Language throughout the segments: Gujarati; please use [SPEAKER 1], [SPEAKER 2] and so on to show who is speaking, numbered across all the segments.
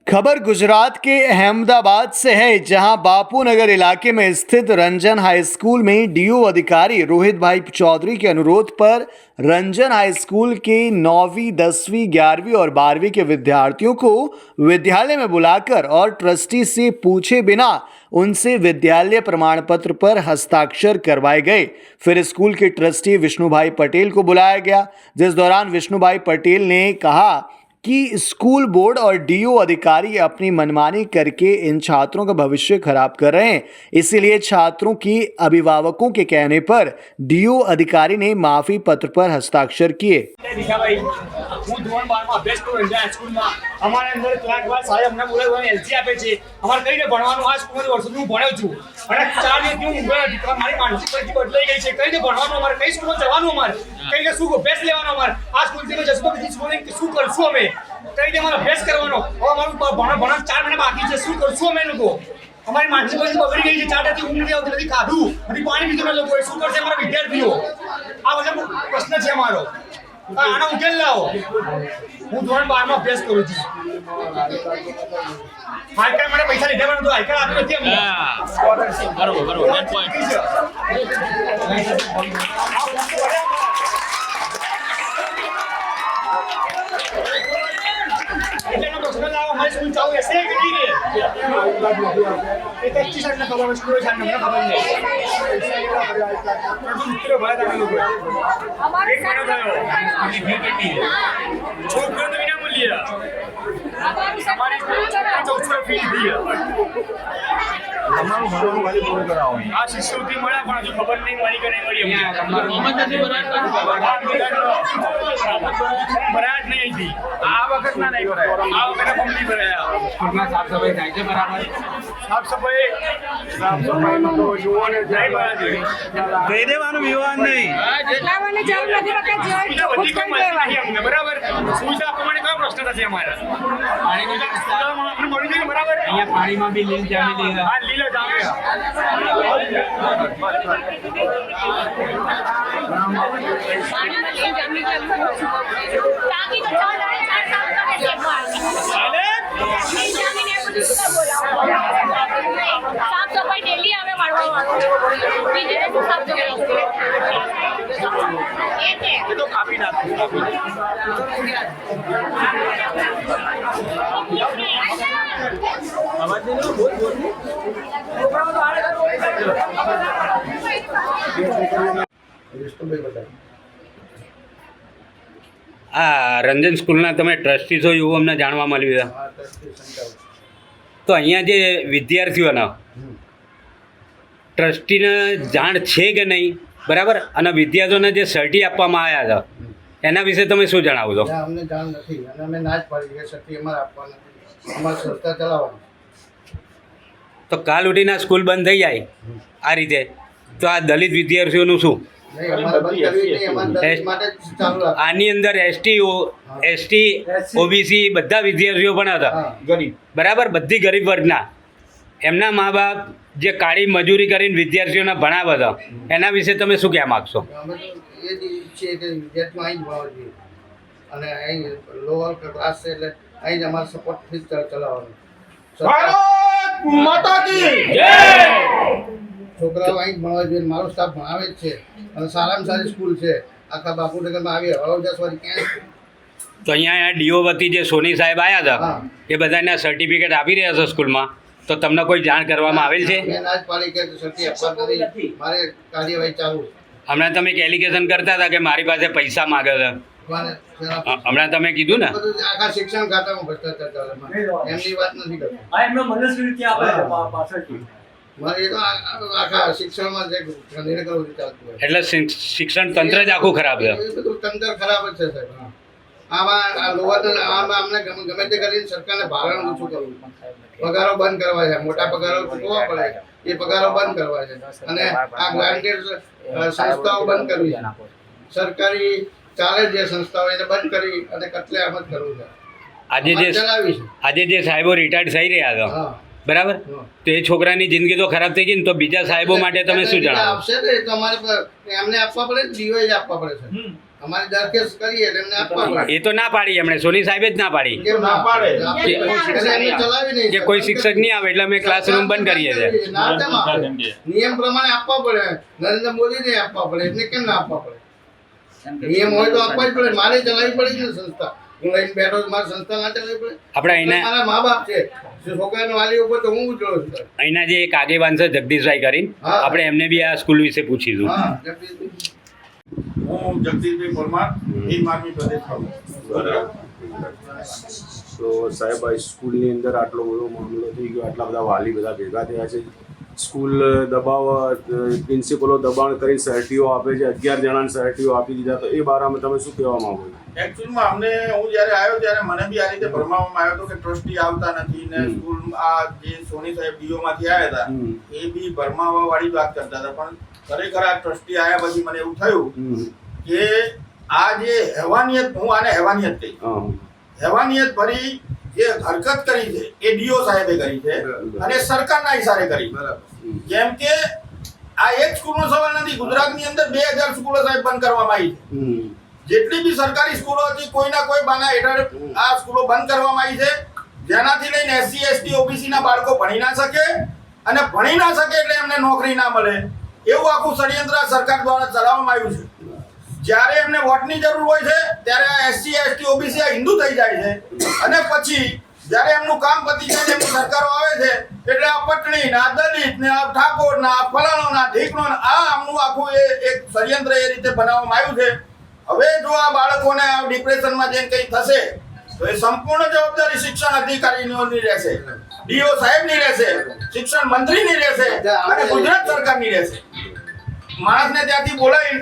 [SPEAKER 1] खबर गुजरात के अहमदाबाद से है, जहां बापू नगर इलाके में स्थित रंजन हाई स्कूल में डीओ अधिकारी रोहित भाई चौधरी के अनुरोध पर रंजन हाई स्कूल के 9वीं, 10वीं, 11वीं और 12वीं के विद्यार्थियों को विद्यालय में बुलाकर और ट्रस्टी से पूछे बिना उनसे विद्यालय प्रमाण पत्र पर हस्ताक्षर करवाए गए। फिर स्कूल के ट्रस्टी विष्णुभाई पटेल को बुलाया गया, जिस दौरान विष्णुभाई पटेल ने कहा कि स्कूल बोर्ड और डीओ अधिकारी अपनी मनमानी करके इन छात्रों का भविष्य खराब कर रहे हैं। इसीलिए छात्रों की अभिभावकों के कहने पर डीओ अधिकारी ने माफी पत्र पर हस्ताक्षर किए।
[SPEAKER 2] હું ધોરણ 12 માં અભ્યાસ કરું રંજન સ્કૂલમાં અમારા અંદર ક્લાસ સાહેબ અમને બોલાવીને એલસી આપે છે અમારે કઈ રીતે ભણવાનું આ સ્કૂલમાં વર્ષોથી હું ભણ્યો છું અને 4 દિવસથી હું ઊંઘ્યો નથી મારી માનસિક પરિસ્થિતિ બદલાઈ ગઈ છે કઈ રીતે ભણવાનું અમારે કઈ સ્કૂલમાં જવાનું અમારે કઈ રીતે શું અભ્યાસ લેવાનો અમારે આ સ્કૂલથી જશું તો બીજી સ્કૂલને શું કરશું અમે કઈ રીતે અમારે અભ્યાસ કરવાનો હવે અમારું ભણવાનું 4 મહિના બાકી છે શું કરશું અમે લોકો અમારી માનસિક પરિસ્થિતિ બગડી ગઈ છે 4 દિવસથી ઊંઘ નથી આવતી નથી ખાધું નથી પાણી પીધું અમે લોકોએ શું કરશે અમારા વિદ્યાર્થીઓ આ બધા પ્રશ્ન છે અમારો આનો ઉકેલ લાવો હું ધોરણ 12 માં અભ્યાસ કરું છું હાઈકાર મને પૈસા લીધા પણ તો હાઈકાર આપ્યો નથી અમને બરોબર નેટ પોઈન્ટ એટલેનો પ્રશ્ન લાવો મારી સ્કૂલ ચાલુ હશે કે નહીં રે એ તો ટીચર ને ખબર સ્કૂલ છે મને ખબર નહીં મિત્રો ભાઈ તમે લોકો એક મહિનો થયો આની ફી કેટલી છે છોકરો તો વિના મૂલ્ય અમારી સ્કૂલ 1400 ફી દીધી અમારું ભણવાનું ખાલી પૂરું કરાવો આ શિષ્યવૃત્તિ મળ્યા પણ હજુ ખબર નહીં મળી કે નહીં મળી અમને મોહમ્મદ નથી ભરાયા જ નહીં હતી આ વખત ના નહીં ભરાયા આ વખત કંપની ભરાયા સ્કૂલમાં સાફ સફાઈ થાય છે બરાબર સાફ સફાઈમાં તો જુઓ ને જાય બરાબર કહી દેવાનું વિવાદ નહીં
[SPEAKER 3] લાવવાની જરૂર નથી બકા
[SPEAKER 2] બધી કોઈ માહિતી અમને બરાબર સુવિધા પ્રમાણે કયો પ્રશ્ન થશે અમારા પાણીની સુવિધા આપણે મળી જાય બરાબર અહીંયા પાણીમાં બી લીલ જામી લે હા લીલ
[SPEAKER 3] સાફ સફાઈ ડેલી આવે મારવા બીજે સાફ સફાઈ
[SPEAKER 2] તો કાપી નાખો
[SPEAKER 4] આ રંજન સ્કૂલના તમે ટ્રસ્ટી છો એવું અમને જાણવા મળ્યું છે. તો અહીંયા જે વિદ્યાર્થીઓના ટ્રસ્ટીને જાણ છે કે નહીં બરાબર, અને વિદ્યાર્થીઓને જે સર્ટી આપવામાં આવ્યા હતા એના વિશે તમે શું જણાવો છો?
[SPEAKER 5] અમને જાણ નથી અને અમે ના જ પાડી કે સર્ટી અમારે આપવા નથી, અમારી સંસ્થા ચલાવવાની.
[SPEAKER 4] તો કાલ ઉઠીને સ્કૂલ બંધ થઈ જાય આ રીતે તો આ દલિત વિદ્યાર્થીઓનું શું?
[SPEAKER 5] નહીં, અમારે બંધ કરવી નહીં, અમારે દલિત માટે જ ચાલુ રાખવું.
[SPEAKER 4] આની અંદર એસટી ઓબીસી બધા વિદ્યાર્થીઓ પણ હતા
[SPEAKER 5] ગરીબ,
[SPEAKER 4] બરાબર, બધી ગરીબ વર્ગના. એમના મા બાપ જે કાળી મજૂરી કરીને વિદ્યાર્થીઓને ભણાવે હતા એના વિશે તમે શું કહેવા માગશો?
[SPEAKER 5] અમે તો એ જ ઈચ્છીએ કે વિદ્યાર્થીઓ અહીં જ ભણવા જોઈએ અને અહીં લોઅર ક્લાસ છે એટલે અહીં જ અમારે સપોર્ટથી જ ચલાવવાનું. છોકરાઓ અહીં જ ભણવા જોઈએ, મારો સ્ટાફ ભણાવે જ છે અને સારામાં સારી સ્કૂલ છે આખા બાપુનગરમાં આવી હળવદ વાળી ક્યાંય.
[SPEAKER 4] તો અહીંયા ડીઓ વતી જે સોની સાહેબ આવ્યા હતા એ બધાને સર્ટિફિકેટ આપી રહ્યા છે સ્કૂલમાં, તો તમને કોઈ જાણ કરવામાં આવેલ છે?
[SPEAKER 5] મેં ના જ પાડી કે સર્ટી આપવા નથી, મારે કાર્યવાહી ચાલુ.
[SPEAKER 4] હમણાં તમે એક એલિગેશન કરતા હતા કે મારી પાસે પૈસા માગે છે, હમણાં તમે કીધું ને
[SPEAKER 5] આખા શિક્ષણ ખાતામાં ભ્રષ્ટાચાર ચાલે, એમની વાત નથી કરતો. મારે એ તો આખા શિક્ષણમાં જે નિર્ણય ચાલતું હોય
[SPEAKER 4] એટલે શિક્ષણ તંત્ર જ આખું ખરાબ છે.
[SPEAKER 5] એ બધું તંત્ર ખરાબ જ છે સાહેબ. આમાં અમને ગમે તે કરીને સરકારને ભારણ ઓછું કરવું, પગારો બંધ કરવા છે, મોટા પગારો ચૂકવવા પડે એ પગારો બંધ કરવા છે અને આ ગ્રાન્ટેડ સંસ્થાઓ બંધ કરવી છે. સરકારી ચાલે જે સંસ્થાઓ એને બંધ કરી અને કતલેઆમ જ કરવું છે.
[SPEAKER 4] આજે જે સાહેબો રિટાયર્ડ થઈ રહ્યા હતા બરાબર, તો એ છોકરાની જિંદગી તો ખરાબ થઈ ગઈ ને, તો બીજા સાહેબો માટે તમે શું જણાવો?
[SPEAKER 5] આપશે ને તો અમારે એમને આપવા પડે, ડીઓ જ આપવા પડે છે. અમારી દરખાસ્ત કરીએ એટલે એમને આપવા પડે.
[SPEAKER 4] એ તો ના પાડી એમણે, સોની સાહેબે જ ના પાડી
[SPEAKER 5] કેમ ના પાડે? એટલે એમને ચલાવી નહીં
[SPEAKER 4] કે કોઈ શિક્ષક નહીં આવે એટલે અમે ક્લાસરૂમ બંધ કરીએ છીએ.
[SPEAKER 5] ના કેમ આપે? નિયમ પ્રમાણે આપવા પડે. નરેન્દ્ર મોદીને આપવા પડે એટલે કેમ ના આપવા પડે? નિયમ હોય તો આપવા જ પડે. મારે ચલાવવી પડે છે ને સંસ્થા. હું લઈને બેઠો છું, મારી સંસ્થા ના ચલાવવી પડે?
[SPEAKER 4] આપણે અહીંના
[SPEAKER 5] મારા મા બાપ છે, છોકરાના વાલી ઉપર તો હું ઉજળું છું.
[SPEAKER 4] અહીંના જે એક આગેવાન છે જગદીશભાઈ કરીને,
[SPEAKER 5] હા.
[SPEAKER 4] આપણે એમને બી આ સ્કૂલ વિશે પૂછીશું.
[SPEAKER 5] હા, જગદીશભાઈ.
[SPEAKER 6] હું જગદીશભાઈ પરમાર ભીમ આર્મી પ્રદેશ પ્રમુખ.
[SPEAKER 7] તો સાહેબ આ સ્કૂલની અંદર આટલો બધો મામલો થઈ ગયો, આટલા બધા વાલી બધા ભેગા થયા છે, સ્કૂલ પ્રિન્સિપલો દબાણ કરી સર્ટીઓ આપે છે, 11 જણાને સર્ટીઓ આપી દીધા, તો એ બારામાં તમે શું કહેવા માંગો છો?
[SPEAKER 6] એકચ્યુઅલમાં અમને હું જ્યારે આવ્યો ત્યારે મને બી આ રીતે ભરમાવવામાં આવ્યો હતો કે ટ્રસ્ટી આવતા નથી ને સ્કૂલ આ જે સોની સાહેબ ડીઓમાંથી આવ્યા હતા એ બી ભરમાવા વાળી વાત કરતા હતા, પણ ખરેખર આ ટ્રસ્ટી આવ્યા પછી મને એવું થયું કે આ જે હેવાનિયત, હું આને હેવાનિયત કહી, હેવાનિયત ભરી જે હરકત કરી છે એ ડીઓ સાહેબે કરી છે અને સરકારના ઈશારે કરી. જેમ કે આ એક સ્કૂલનો સવાલ નથી, ગુજરાતની અંદર 2000 સ્કૂલો સાહેબ બંધ કરવામાં આવી છે. જેટલી બી સરકારી સ્કૂલો હતી કોઈના કોઈ બાના હેઠળ આ સ્કૂલો બંધ કરવામાં આવી છે, જેનાથી લઈને SC ST OBC ના બાળકો ભણી ના શકે અને ભણી ના શકે એટલે એમને નોકરી ના મળે એવું આખું ષડયંત્ર સરકાર દ્વારા ચલાવવામાં આવ્યું છે. જ્યારે એમને વોટની જરૂર હોય છે ત્યારે આ SC ST OBC આ હિન્દુ થઈ જાય છે અને પછી જ્યારે એમનું કામ પતી જાય એમની સરકારો આવે છે એટલે આ પટણી ના દલિત ને આ ઠાકોર ના ફલાણો ના ઢીકણો આ આમનું આખું એક ષડયંત્ર એ રીતે બનાવવામાં આવ્યું છે. હવે જો આ બાળકોને આ ડિપ્રેશનમાં જઈને કંઈ થશે તો એ સંપૂર્ણ જવાબદારી શિક્ષણ અધિકારીની રહેશે, ડીઓ સાહેબની રહેશે, શિક્ષણ મંત્રીની રહેશે અને ગુજરાત સરકારની રહેશે. માણસને ત્યાંથી બોલાવી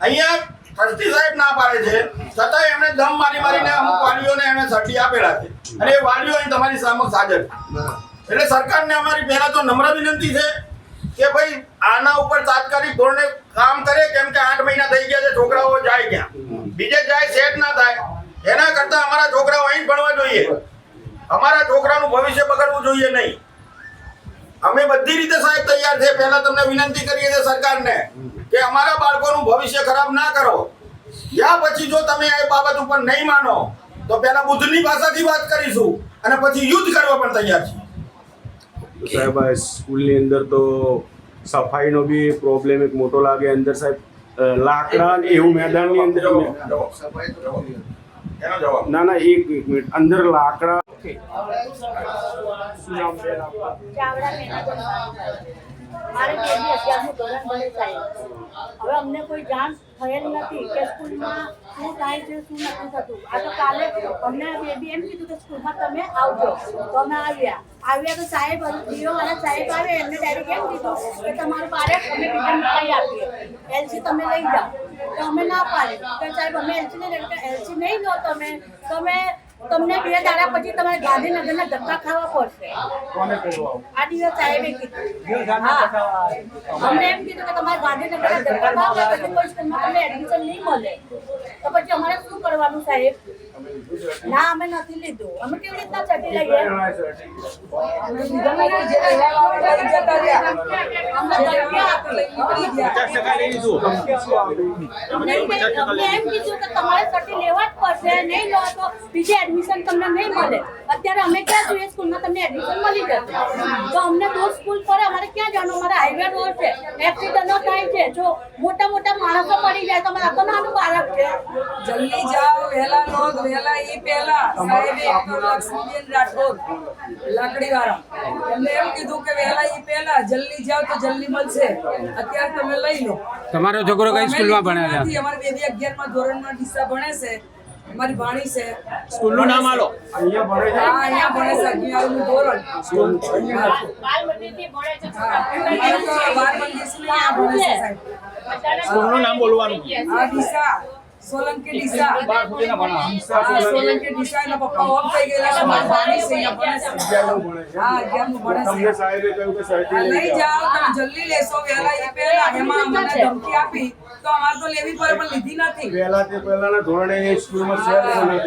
[SPEAKER 6] અહીંયા ટ્રસ્ટી સાહેબ ના પાડે છે છતાં એમણે દમ મારીને અમુક વાલીઓને એમણે સર્ટી આપેલા છે અને એ વાલીઓ અહીં તમારી સમક્ષ હાજર છે. એટલે સરકારને અમારી પહેલા તો નમ્ર વિનંતી છે કે ભાઈ આના ઉપર તાત્કાલિક ધોરણે કામ કરે, કેમ કે 8 મહિના થઈ ગયા છે, છોકરાઓ જાય ક્યાં, બીજે જાય સેટ ના થાય, એના કરતા અમારા છોકરાઓ અહીં જ ભણવા જોઈએ, અમારા છોકરાનું ભવિષ્ય બગડવું જોઈએ નહીં. અમે બધી રીતે સાહેબ તૈયાર છે. પહેલા તમને વિનંતી કરીએ છીએ સરકારને કે અમારા બાળકોનું ભવિષ્ય ખરાબ ના કરો. યા પછી જો તમે આ બાબત ઉપર નહીં માનો તો પહેલા બુદ્ધની ભાષાથી વાત કરીશું અને પછી યુદ્ધ કરવા પણ તૈયાર છીએ.
[SPEAKER 7] તો સાહેબ આ સ્કૂલની અંદર તો સફાઈનો બી પ્રોબ્લેમ એક મોટો લાગે અંદર સાહેબ, લાકડા ને એવું મેદાનની અંદર
[SPEAKER 5] સફાઈ તો કરવી.
[SPEAKER 6] એનો જવાબ
[SPEAKER 7] ના ના એક મિનિટ, અંદર લાકડા
[SPEAKER 3] ચાવડા મેનાજન મારે બેબી 11મું ધોરણ ભણે સાહેબ. હવે અમને કોઈ જાણ થયેલ નથી કે સ્કૂલમાં શું થાય છે શું નથી થતું. આ તો કાલે અમને બેબી એમ કીધું કે સ્કૂલમાં તમે આવજો, તો અમે આવ્યા તો સાહેબ ડીઓ વાળા સાહેબ આવે એમને ડાયરેક્ટ એમ કીધું કે તમારું બાળક અમે બીજા મુકાઈ આપીએ, LC તમે લઈ જાઓ. તો અમે ના પાડી કે સાહેબ અમે LC નહીં લઈ, LC નહીં લો તમે તમને 2 દાડા પછી તમારે ગાંધીનગરના ધક્કા ખાવા પડશે. આ દિવસ સાહેબે કીધું. હા, અમને એમ કીધું કે તમારે ગાંધીનગરના ધક્કા ખાવા પછી કોઈ સ્કૂલમાં તમને એડમિશન નહીં મળે. તો પછી અમારે શું કરવાનું સાહેબ? ના અમે નથી લીધું. અમે કેવી રીતના ચટી લઈએ? અમને એમ કીધું કે તમારે ચટી લેવા જ પડશે, નહીં લો તો બીજે એડમિશન તમને નહીં મળે. અત્યારે અમે ક્યાં જોઈએ સ્કૂલમાં તમને એડમિશન મળી જશે, તો અમને દૂર સ્કૂલ પડે, અમારે ક્યાં જવાનું? અમારા હાઈવે રોડ છે, એક્સિડન્ટો થાય છે, જો મોટા માણસો પડી જાય તો અમારે તો નાનું બાળક છે.
[SPEAKER 8] જલ્દી જાઓ, વહેલા લો, વહેલા એ પહેલા સાહેબે લક્ષ્મીબેન રાઠોડ લાકડીવાળા એમને એમ કીધું કે વહેલા એ પહેલા જલ્દી જાઓ તો જલ્દી મળશે. અત્યારે તમે લઈ લો.
[SPEAKER 4] તમારો છોકરો કઈ સ્કૂલમાં ભણે છે?
[SPEAKER 8] અમારી બેબી 11મા ધોરણમાં ડીસા ભણે છે, અમારી ભાણી છે.
[SPEAKER 2] સ્કૂલનું નામ આલો.
[SPEAKER 7] અહીંયા ભણે છે.
[SPEAKER 8] હા, અહીંયા ભણે છે 11મું ધોરણ.
[SPEAKER 3] બાલ મંદિરથી ભણે છે.
[SPEAKER 8] અમારે તો 12 મંદિરની અહીંયા ભણે છે સાહેબ.
[SPEAKER 2] સ્કૂલનું નામ બોલવાનું.
[SPEAKER 8] આ ડીસા સોલંકી ડીસા. હા, સોલંકી ડીસા એના પપ્પા ઓફ થઈ ગયેલા છે, મારી ભાણી છે અહીંયા ભણે છે.
[SPEAKER 7] 11મું ભણે છે.
[SPEAKER 8] હા, 11મું ભણે છે.
[SPEAKER 7] તમને સાહેબે કહ્યું કે સર્ટી લઈ
[SPEAKER 8] લઈ
[SPEAKER 7] જાઓ.
[SPEAKER 8] જાઓ, તમે જલ્દી લેશો વહેલા એ પહેલા. એમાં અમને ધમકી આપી તો અમારે તો લેવી પડે પણ લીધી નથી.
[SPEAKER 7] પહેલાના ધોરણે એ સ્કૂલમાં શેર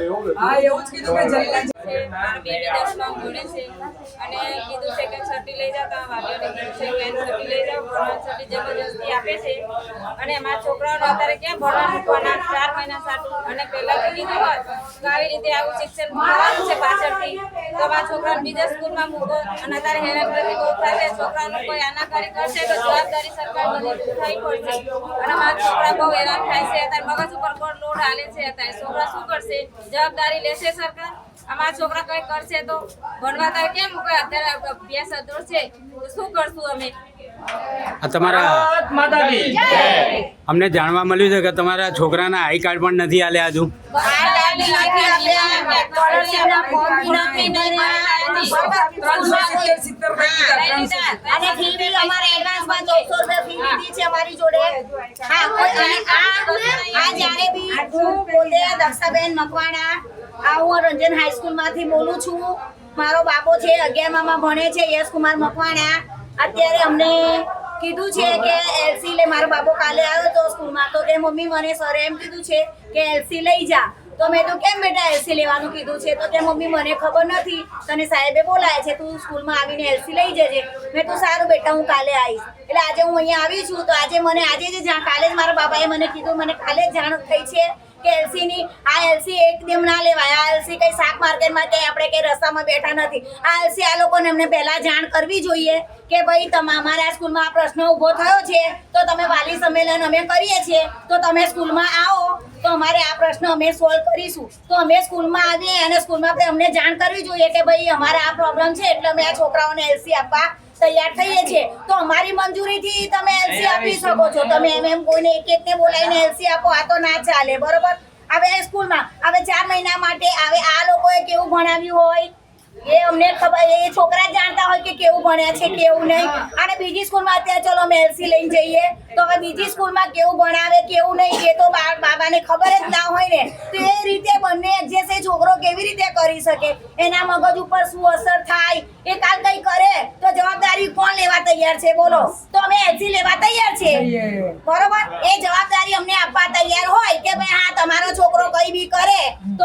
[SPEAKER 7] એવું
[SPEAKER 8] હા, એવું જ કીધું કે જલ્દી
[SPEAKER 9] છે, મારી બેબી 10માં ભણે છે અને કીધું છે કે છઠ્ઠી લઈ જાઓ તો વાલીઓને કીધું છે કે છઠ્ઠી લઈ જાઓ, ભણવાની છઠ્ઠી જબરજસ્તી આપે છે અને અમારા છોકરાઓને અત્યારે ક્યાં ભણવા મૂકવાના 4 મહિના સાટું અને પહેલાથી કીધું હોત તો આવી રીતે આવું શિક્ષણ થવાનું છે પાછળથી તો અમારા છોકરાને બીજા સ્કૂલમાં મૂકો અને અત્યારે હેરાનગતિ બહુ થાય છે. છોકરાઓનું કોઈ આનાકારી કરશે તો જવાબદારી સરકાર બધી થઈ પડશે અને અમારા છોકરા બહુ હેરાન થાય છે. અત્યારે મગજ ઉપર કોઈ લોડ હાલે છે. અત્યારે છોકરા શું કરશે? જવાબદારી લેશે સરકાર? અમારા છોકરા કંઈ કરશે તો ભણવા તો કેમ મૂકે? અત્યારે અભ્યાસ અધૂરો છે તો શું કરશું અમે?
[SPEAKER 4] આ તમારા અમને જાણવા મળ્યું છે કે તમારા છોકરાના આઈ કાર્ડ પણ નથી આલ્યા હજુ.
[SPEAKER 3] અને ફી બી અમારે એડવાન્સમાં 900 રૂપિયા ફી લીધી છે અમારી જોડે. હા, આ જ્યારે બી હું પોતે દક્ષાબેન મકવાણા હું રંજન હાઈસ્કૂલમાંથી બોલું છું. મારો બાબો છે 11માં ભણે છે, યશ કુમાર મકવાણા. અત્યારે અમને કીધું છે કે એલસી લે. મારો બાબો કાલે આવ્યો તો સ્કૂલમાં તો કે મમ્મી મને સરે એમ કીધું છે કે એલસી લઈ જા. તો મેં તો કેમ બેટા એલસી લેવાનું કીધું છે? તો કે મમ્મી મને ખબર નથી, તને સાહેબે બોલાય છે, તું સ્કૂલમાં આવીને એલસી લઈ જજે. મેં તો સારું બેટા હું કાલે આવીશ. એટલે આજે હું અહીંયા આવી છું તો આજે મને કાલે જ મારા બાબાએ મને કીધું, મને કાલે જ જાણ થઈ છે કે એલસીની આ એલસી એકદમ ના લેવાય. આ એલસી કઈ શાક માર્કેટમાં કે આપણે કઈ રસ્તામાં બેઠા નથી. આ એલસી આ લોકોને અમને પહેલા જાણ કરવી જોઈએ કે ભાઈ અમારા સ્કૂલમાં આ પ્રશ્ન ઊભો થયો છે તો તમે વાલી સંમેલન અમે કરીએ છીએ તો તમે સ્કૂલમાં આવો તો અમારે આ પ્રશ્ન અમે સોલ્વ કરીશું. તો અમે સ્કૂલમાં આવીએ અને સ્કૂલમાં અમને જાણ કરવી જોઈએ કે ભાઈ અમારે આ પ્રોબ્લેમ છે એટલે અમે આ છોકરાઓને એલસી આપવા તૈયાર થઈએ છીએ. તો અમારી મંજૂરીથી તમે એલસી આપી શકો છો. તમે એમ કોઈને એકને બોલાવીને એલસી આપો, આ તો ના ચાલે. બરોબર? હવે સ્કૂલમાં હવે 4 મહિના માટે હવે આ લોકોએ કેવું ભણાવ્યું હોય એ અમને ખબર, એ છોકરા જાણતા હોય કે કેવું ભણ્યા છે કેવું નહીં. અને બીજી સ્કૂલમાં અત્યારે ચલો અમે એલસી લઈને જઈએ તો હવે બીજી સ્કૂલમાં કેવું ભણાવે કેવું નહીં એ તો બાબાને ખબર જ ના હોય ને. તો એ રીતે બંને એડજસ્ટ એ છોકરો કેવી રીતે કરી શકે? એના મગજ ઉપર શું અસર થાય? એ કાલ કઈ કરે તો જવાબદારી કોણ લેવા તૈયાર છે? બોલો. તો અમે એલસી લેવા તૈયાર છે. બરોબર? એ જવાબદારી અમને આપવા તૈયાર હોય કે ભાઈ હા તમારો છોકરો કઈ બી કરે તો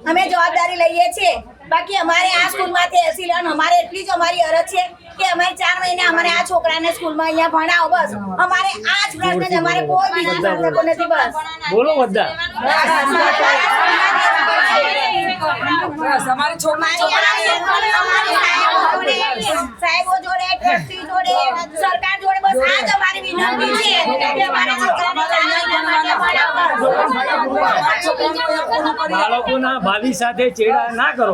[SPEAKER 3] અમે જવાબદારી લઈએ છીએ. બાકી અમારે આ સ્કૂલમાંથી એલસી લેવાનું અમારે એટલી જ અમારી અરજ છે કે અમારે 4 મહિના અમારે આ છોકરાને સ્કૂલમાં અહીંયા ભણાવો. બસ અમારે આ જ પ્રશ્ન છે. અમારે કોઈ બીજા પ્રશ્નો નથી. બસ
[SPEAKER 2] બોલો બધા.
[SPEAKER 8] અમારી છોકરી
[SPEAKER 3] સાહેબો જોડે, ટ્રસ્ટી જોડે, સરકાર જોડે બસ આ જ અમારી વિનંતી છે કે અમારા છોકરાને
[SPEAKER 2] બાળકોના ભાવિ સાથે ચેડા ના કરો.